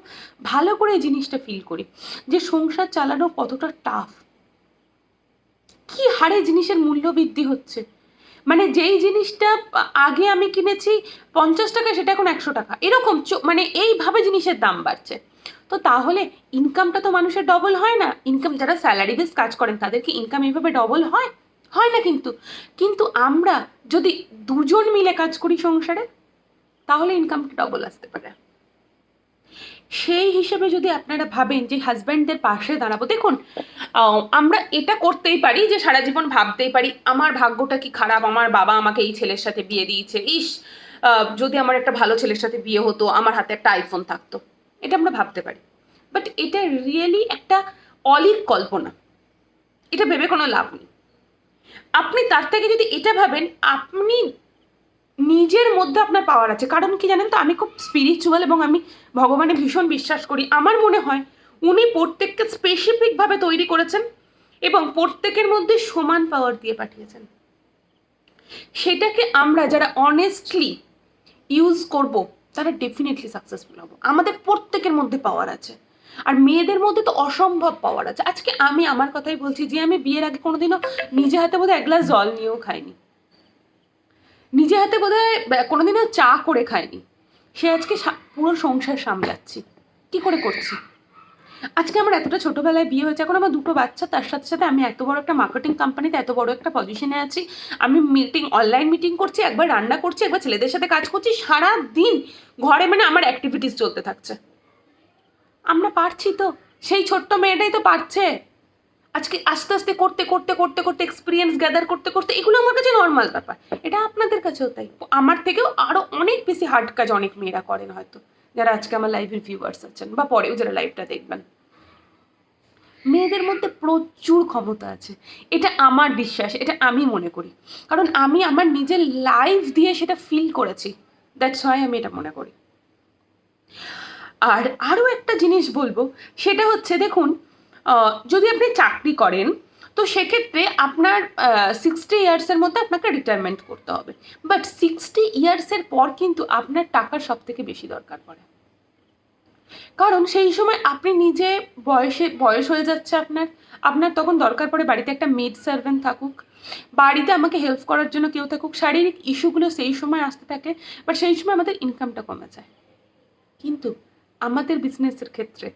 ভালো করে এই জিনিসটা ফিল করি যে সংসার চালানো কতটা টাফ। কি হারে জিনিসের মূল্য বৃদ্ধি হচ্ছে, মানে যেই জিনিসটা আগে আমি কিনেছি 50 টাকা, সেটা এখন 100 টাকা, এরকম মানে এইভাবে জিনিসের দাম বাড়ছে। তো তাহলে ইনকামটা তো মানুষের ডবল হয় না। ইনকাম যারা স্যালারি বেস কাজ করেন তাদের কি ইনকাম এইভাবে ডবল হয়? হয় না। কিন্তু আমরা যদি দুজন মিলে কাজ করি সংসারে, তাহলে ইনকামটা ডবল আসতে পারে। সেই হিসেবে যদি আপনারা ভাবেন যে হাজব্যান্ডদের পাশে দাঁড়াবো, দেখুন আমরা এটা করতেই পারি যে সারা জীবন ভাবতেই পারি আমার ভাগ্যটা কি খারাপ, আমার বাবা আমাকে এই ছেলের সাথে বিয়ে দিয়েছে, ইস যদি আমার একটা ভালো ছেলের সাথে বিয়ে হতো, আমার হাতে একটা আইফোন থাকতো, এটা আমরা ভাবতে পারি। বাট এটা রিয়েলি একটা অলীক কল্পনা, এটা ভেবে কোনো লাভ নেই। আপনি তার থেকে যদি এটা ভাবেন আপনি নিজের মধ্যে আপনার পাওয়ার আছে। কারণ কি জানেন তো, আমি খুব স্পিরিচুয়াল এবং আমি ভগবানে ভীষণ বিশ্বাস করি। আমার মনে হয় উনি প্রত্যেককে স্পেসিফিকভাবে তৈরি করেছেন এবং প্রত্যেকের মধ্যে সমান পাওয়ার দিয়ে পাঠিয়েছেন। সেটাকে আমরা যারা অনেস্টলি ইউজ করব তারা ডেফিনেটলি সাকসেসফুল হব। আমাদের প্রত্যেকের মধ্যে পাওয়ার আছে, আর মেয়েদের মধ্যে তো অসম্ভব পাওয়ার আছে। আজকে আমি আমার কথাই বলছি যে আমি বিয়ের আগে কোনোদিনও নিজে হাতে বোধহয় 1 গ্লাস জল নিয়েও খাইনি, নিজে হাতে বোধহয় কোনোদিনও চা করে খায়নি। সে আজকে পুরো সংসার সামলাচ্ছি, কি করে করছি। আজকে আমার এতটা ছোটবেলায় বিয়ে হয়েছে, এখন আমার 2টো বাচ্চা, তার সাথে সাথে আমি এত বড় একটা মার্কেটিং কোম্পানিতে এত বড় একটা পজিশনে আছি। আমি অনলাইন মিটিং করছি, একবার রান্না করছি, একবার ছেলেদের সাথে কাজ করছি, সারা দিন ঘরে মানে আমার অ্যাক্টিভিটিস চলতে থাকছে। আমরা পারছি তো, সেই ছোট্ট মেয়েটাই তো পারছে। আজকে আস্তে আস্তে করতে এক্সপিরিয়েন্স গ্যাদার করতে এগুলো আমার কাছে নর্মাল ব্যাপার। এটা আপনাদের কাছেও তাই। আমার থেকেও আরো অনেক বেশি হার্ড কাজ অনেক মেয়েরা করেন হয়তো, যারা আজকে আমার লাইভের ভিউয়ার্স আছেন বা পরেও যারা লাইভটা দেখবেন। মেয়েদের মধ্যে প্রচুর ক্ষমতা আছে, এটা আমার বিশ্বাস, এটা আমি মনে করি, কারণ আমি আমার নিজের লাইফ দিয়ে সেটা ফিল করেছি। দ্যাটস ওয়াই আমি এটা মনে করি। আর আরও একটা জিনিস বলবো, সেটা হচ্ছে দেখুন, যদি আপনি চাকরি করেন তো সেক্ষেত্রে আপনার 60 ইয়ার্সের মধ্যে আপনাকে রিটায়ারমেন্ট করতে হবে। বাট 60 ইয়ার্সের পর কিন্তু আপনার টাকার সব থেকে বেশি দরকার পড়ে, কারণ সেই সময় আপনি নিজে বয়স হয়ে যাচ্ছে আপনার, আপনার তখন দরকার পড়ে বাড়িতে একটা মেড সার্ভেন্ট থাকুক, বাড়িতে আমাকে হেল্প করার জন্য কেউ থাকুক, শারীরিক ইস্যুগুলো সেই সময় আসতে থাকে, বাট সেই সময় আমাদের ইনকামটা কমে যায়। কিন্তু আমাদের বিজনেসের ক্ষেত্রে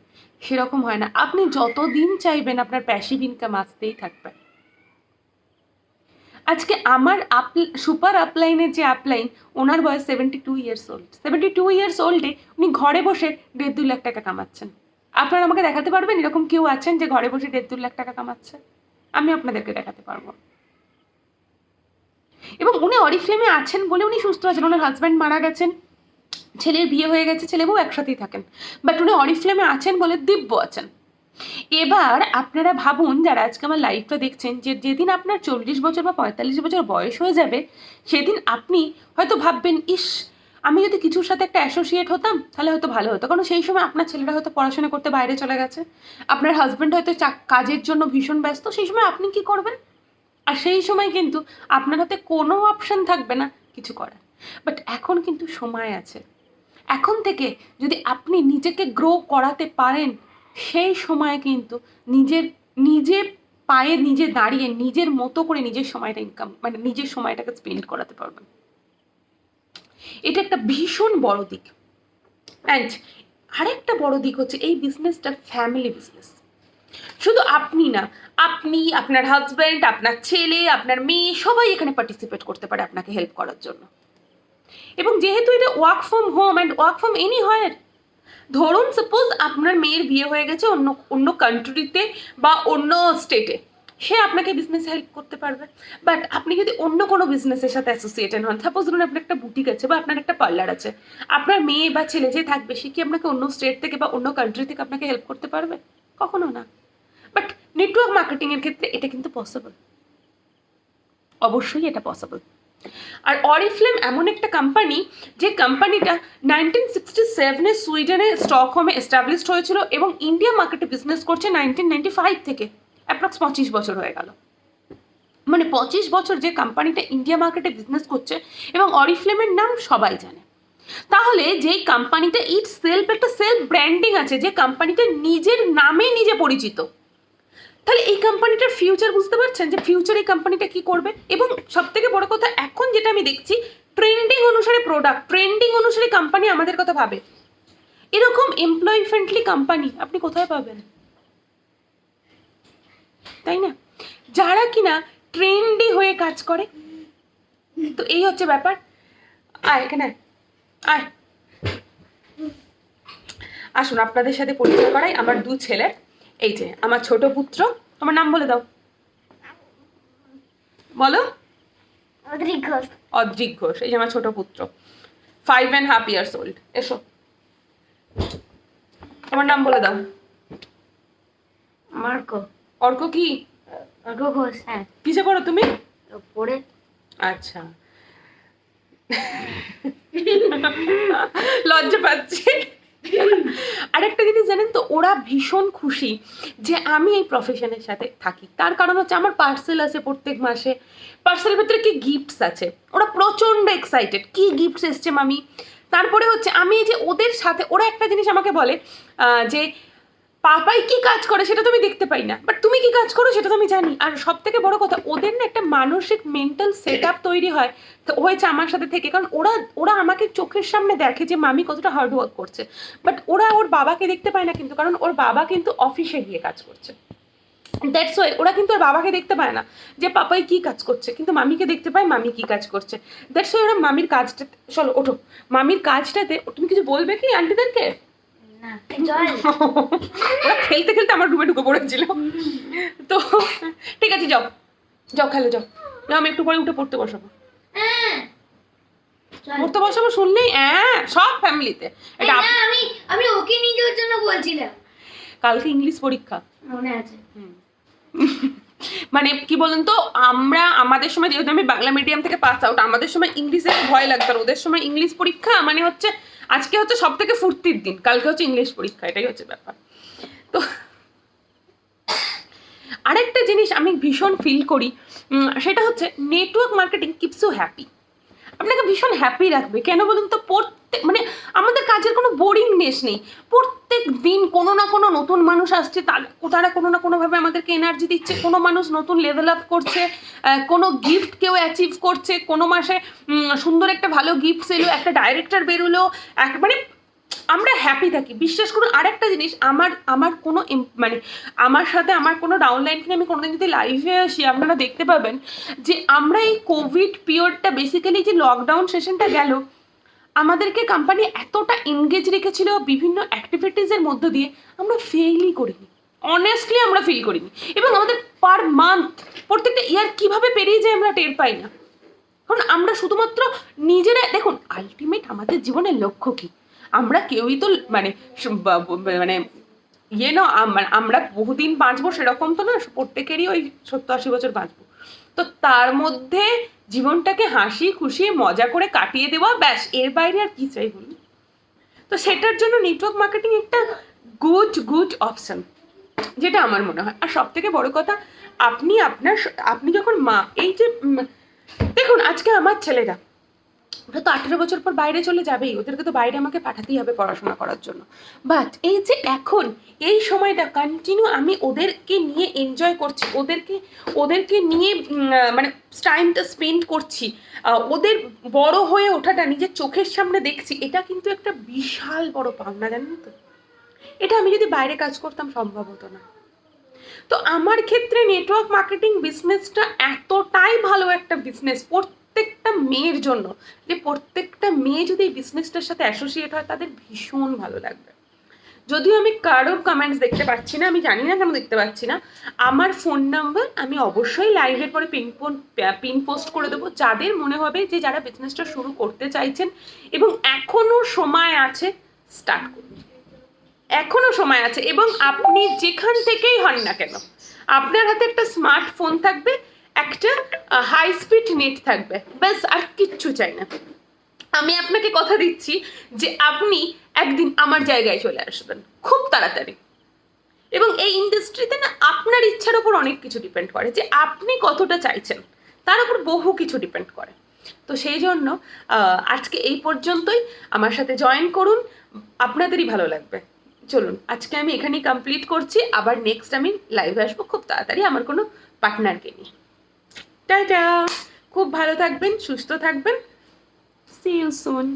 সেরকম হয় না, আপনি যতদিন চাইবেন আপনার প্যাসিভ ইনকাম আসতেই থাকবে। আজকে আমার সুপার আপলাইনের যে আপলাইন, ওনার বয়স 72 ইয়ার্স ওল্ড। 72 ইয়ার্স ওল্ডে উনি ঘরে বসে 1.5-2 লাখ টাকা কামাচ্ছেন। আপনারা আমাকে দেখাতে পারবেন এরকম কেউ আছেন যে ঘরে বসে 1.5-2 লাখ টাকা কামাচ্ছে? আমি আপনাদেরকে দেখাতে পারবো। এবং উনি অরিফ্লেমে আছেন বলে উনি সুস্থ আছেন, ওনার হাজব্যান্ড মারা গেছেন, ছেলের বিয়ে হয়ে গেছে, ছেলে বউ একসাথেই থাকেন, বাট উনি অরিফ্লেমে আছেন বলে দিব্য আছেন। এবার আপনারা ভাবুন, যারা আজকে আমার লাইফটা দেখছেন, যে যেদিন আপনার 40 বছর বা 45 বছর বয়স হয়ে যাবে, সেদিন আপনি হয়তো ভাববেন, ইস আমি যদি কিছুর সাথে একটা অ্যাসোসিয়েট হতাম তাহলে হয়তো ভালো হতো, কারণ সেই সময় আপনার ছেলেরা হয়তো পড়াশোনা করতে বাইরে চলে গেছে, আপনার হাজব্যান্ড হয়তো কাজের জন্য ভীষণ ব্যস্ত, সেই সময় আপনি কি করবেন? আর সেই সময় কিন্তু আপনার হাতে কোনো অপশন থাকবে না কিছু করার। বাট এখন কিন্তু সময় আছে, এখন থেকে যদি আপনি নিজেকে গ্রো করাতে পারেন, সেই সময় কিন্তু নিজের পায়ে নিজে দাঁড়িয়ে নিজের মতো করে নিজের সময়টা নিজের সময়টাকে স্পেন্ড করাতে পারবেন। এটা একটা ভীষণ বড় দিক। অ্যান্ড আরেকটা বড় দিক হচ্ছে, এই বিজনেসটা ফ্যামিলি বিজনেস। শুধু আপনি না, আপনি, আপনার হাজব্যান্ড, আপনার ছেলে, আপনার মেয়ে, সবাই এখানে পার্টিসিপেট করতে পারে আপনাকে হেল্প করার জন্য। এবং যেহেতু এটা work from home and work from any হয়, ধরুন সাপোজ আপনার মেয়ের বিয়ে হয়ে গেছে অন্য কান্ট্রিতে বা অন্য স্টেটে, সে আপনাকে বিজনেসে হেল্প করতে পারবে। বাট আপনি যদি অন্য কোনো বিজনেসের সাথে অ্যাসোসিয়েটেড হন, সাপোজ ধরুন আপনার একটা বুটিক আছে বা আপনার একটা পার্লার আছে, আপনার মেয়ে বা ছেলে যে থাকবে সে কি আপনাকে অন্য স্টেট থেকে বা অন্য কান্ট্রি থেকে আপনাকে হেল্প করতে পারবে? কখনো না। বাট নেটওয়ার্ক মার্কেটিংয়ের ক্ষেত্রে এটা কিন্তু পসিবল, অবশ্যই এটা পসিবল। আর অরিফ্লেম এমন একটা কোম্পানি, যে কোম্পানিটা 1967-এ সুইডেনে স্টকহোমে এস্টাবলিশড হয়েছিল এবং ইন্ডিয়া মার্কেটে বিজনেস করছে 1995 থেকে, অ্যাপ্রক্স 25 বছর হয়ে গেল। মানে 25 বছর যে কোম্পানিটা ইন্ডিয়া মার্কেটে বিজনেস করছে এবং অরিফ্লেমের নাম সবাই জানে। তাহলে যেই কোম্পানিটা একটা সেলফ ব্র্যান্ডিং আছে, যে কোম্পানিটা নিজের নামে নিজে পরিচিত, তাহলে এই কোম্পানিটার ফিউচার বুঝতে পারছেন, যে ফিউচার এই কোম্পানিটা কি করবে। এবং সব থেকে বড় কথা, এখন যেটা আমি দেখছি, ট্রেন্ডিং অনুসারে প্রোডাক্ট, ট্রেন্ডিং অনুসারে কোম্পানি আমাদের কথা ভাবে। এরকম এমপ্লয়ি ফ্রেন্ডলি কোম্পানি আপনি কোথায় পাবেন? তাই না? যারা কিনা ট্রেন্ডি হয়ে কাজ করে। তো এই হচ্ছে ব্যাপার। আয় এখানে, আয়, আসুন আপনাদের সাথে পরিচয় করাই আমার 2 ছেলে। এই যে আমার ছোট পুত্র, তোমার নাম বলে দাও, বলো। অদ্রিক ঘোষ। অদ্রিক ঘোষ, এই যে আমার ছোট পুত্র, 5.5 years old। এসো, তোমার নাম বলে দাও। অর্ক। অর্ক কি? অর্ক ঘোষ। হ্যাঁ। কিসে পড়ো তুমি? পড়ে। আচ্ছা, লজ্জা পাচ্ছি। আরেকটা জিনিস জানেন তো, ওরা ভীষণ খুশি যে আমি এই প্রফেশনের সাথে থাকি। তার কারণ হচ্ছে আমার পার্সেল আছে প্রত্যেক মাসে, পার্সেলের ভেতরে কি গিফটস আছে, ওরা প্রচণ্ড এক্সাইটেড, কি গিফটস এসছে মামি। তারপরে হচ্ছে আমি যে ওদের সাথে, ওরা একটা জিনিস আমাকে বলে যে পাপাই কি কাজ করে সেটা তো আমি দেখতে পাই না, বাট তুমি কি কাজ করো সেটা তো আমি জানি। আর সব থেকে বড় কথা, ওদের না একটা মানসিক মেন্টাল সেট আপ তৈরি হয়েছে আমার সাথে থেকে, কারণ ওরা আমাকে চোখের সামনে দেখে যে মামি কতটা হার্ড ওয়ার্ক করছে, বাট ওরা ওর বাবাকে দেখতে পায় না কিন্তু, কারণ ওর বাবা কিন্তু অফিসে গিয়ে কাজ করছে। দ্যাটস ওয়াই ওরা কিন্তু ওর বাবাকে দেখতে পায় না যে পাপাই কি কাজ করছে, কিন্তু মামিকে দেখতে পায় মামি কি কাজ করছে। দ্যাটস ওয়াই ওরা মামির কাজটা, চলো ওঠো, মামির কাজটাতে তুমি কিছু বলবে কি আন্টিদেরকে? ওরা খেলতে খেলতে আমার রুমে ঢুকে পড়েছিল। তো ঠিক আছে, যাও যাও খেলে যাও, আমি একটু পরে উঠে পড়তে বসাবো। পড়তে বসাবো শুনলেই সব ফ্যামিলিতে। আমি ওকে নিয়ে যাওয়ার জন্য বলছিলাম, কালকে ইংলিশ পরীক্ষা। মনে আছে। মানে কি বলুন তো, আমরা আমাদের সময় যেহেতু আমি বাংলা মিডিয়াম থেকে পাস আউট, আমাদের সময় ইংলিশে ভয় লাগতো, আর ওদের সময় ইংলিশ পরীক্ষা মানে হচ্ছে আজকে হচ্ছে সব থেকে ফুর্তির দিন, কালকে হচ্ছে ইংলিশ পরীক্ষা, এটাই হচ্ছে ব্যাপার। তো আরেকটা জিনিস আমি ভীষণ ফিল করি, সেটা হচ্ছে network marketing keeps you happy. আপনাকে ভীষণ হ্যাপি রাখবে। কেন বলুন তো, প্রত্যেক মানে আমাদের কাজের কোনো বোরিংনেস নেই। প্রত্যেক দিন কোনো না কোনো নতুন মানুষ আসছে, তারা কোনো না কোনোভাবে আমাদেরকে এনার্জি দিচ্ছে, কোনো মানুষ নতুন লেভেল আপ করছে, কোনো গিফট কেউ অ্যাচিভ করছে, কোনো মাসে সুন্দর একটা ভালো গিফট এলো, একটা ডাইরেক্টর বেরোলো, মানে আমরা হ্যাপি থাকি। বিশ্বাস করুন, আরেকটা জিনিস, আমার কোনো মানে আমার সাথে আমার কোনো ডাউনলাইন কিনে আমি কোনোদিন যদি লাইভে আসি, আপনারা দেখতে পাবেন যে আমরা এই কোভিড পিরিয়ডটা, বেসিক্যালি যে লকডাউন সেশনটা গেল, আমাদেরকে কোম্পানি এতটা এনগেজ রেখেছিল বিভিন্ন অ্যাক্টিভিটিসের মধ্য দিয়ে, আমরা ফেলই করিনি, অনেস্টলি আমরা ফিল করিনি। এবং আমাদের পার মান্থ প্রত্যেকটা ইয়ার কীভাবে পেরিয়ে যায় আমরা টের পাই না। কারণ আমরা শুধুমাত্র নিজেরা, দেখুন আলটিমেট আমাদের জীবনের লক্ষ্য কী, আমরা কেউই তো মানে মানে ইয়ে না, আমরা বহুদিন বাঁচবো সেরকম তো না, প্রত্যেকেরই ওই 70-80 বছর বাঁচবো। তো তার মধ্যে জীবনটাকে হাসি খুশি মজা করে কাটিয়ে দেওয়া, ব্যাস, এর বাইরে আর কি চাই বলুন। তো সেটার জন্য নেটওয়ার্ক মার্কেটিং একটা গুড অপশন, যেটা আমার মনে হয়। আর সব থেকে বড় কথা, আপনি যখন মা, এই যে দেখুন আজকে আমার ছেলেরা, ওরা তো 18 বছর পর বাইরে চলে যাবেই, ওদেরকে তো বাইরে আমাকে পাঠাতেই হবে পড়াশোনা করার জন্য। বাট এই যে এখন এই সময়টা কন্টিনিউ আমি ওদেরকে নিয়ে এনজয় করছি, ওদেরকে নিয়ে মানে টাইমটা স্পেন্ড করছি, ওদের বড় হয়ে ওঠাটা নিজের চোখের সামনে দেখছি, এটা কিন্তু একটা বিশাল বড় পাওনা, জানেন তো। এটা আমি যদি বাইরে কাজ করতাম সম্ভব হতো না। তো আমার ক্ষেত্রে নেটওয়ার্ক মার্কেটিং বিজনেসটা এতটাই ভালো একটা বিজনেস প্রত্যেকটা মেয়ের জন্য, যে প্রত্যেকটা মেয়ে যদি এই বিজনেসটার সাথে অ্যাসোসিয়েট হয় তাদের ভীষণ ভালো লাগবে। যদিও আমি কারোর কমেন্টস দেখতে পাচ্ছি না, আমি জানি না কেন দেখতে পাচ্ছি না। আমার ফোন নাম্বার আমি অবশ্যই লাইভের পরে পিন পোস্ট করে দেবো, যাদের মনে হবে যে যারা বিজনেসটা শুরু করতে চাইছেন এবং এখনো সময় আছে, স্টার্ট করুন, এখনো সময় আছে। এবং আপনি যেখান থেকেই হন না কেন, আপনার হাতে একটা স্মার্টফোন থাকবে, একটা হাই স্পিড নেট থাকবে, ব্যাস, আর কিচ্ছু চাই না। আমি আপনাকে কথা দিচ্ছি যে আপনি একদিন আমার জায়গায় চলে আসবেন খুব তাড়াতাড়ি। এবং এই ইন্ডাস্ট্রিতে না আপনার ইচ্ছার ওপর অনেক কিছু ডিপেন্ড করে, যে আপনি কতটা চাইছেন তার উপর বহু কিছু ডিপেন্ড করে। তো সেই জন্য আজকে এই পর্যন্তই, আমার সাথে জয়েন করুন, আপনাদেরই ভালো লাগবে। চলুন আজকে আমি এখানেই কমপ্লিট করছি, আবার নেক্সট আমি লাইভে আসবো খুব তাড়াতাড়ি আমার কোনো পার্টনারকে নিয়ে। টাটা, খুব ভালো থাকবেন, সুস্থ থাকবেন, সি ইউ সুন।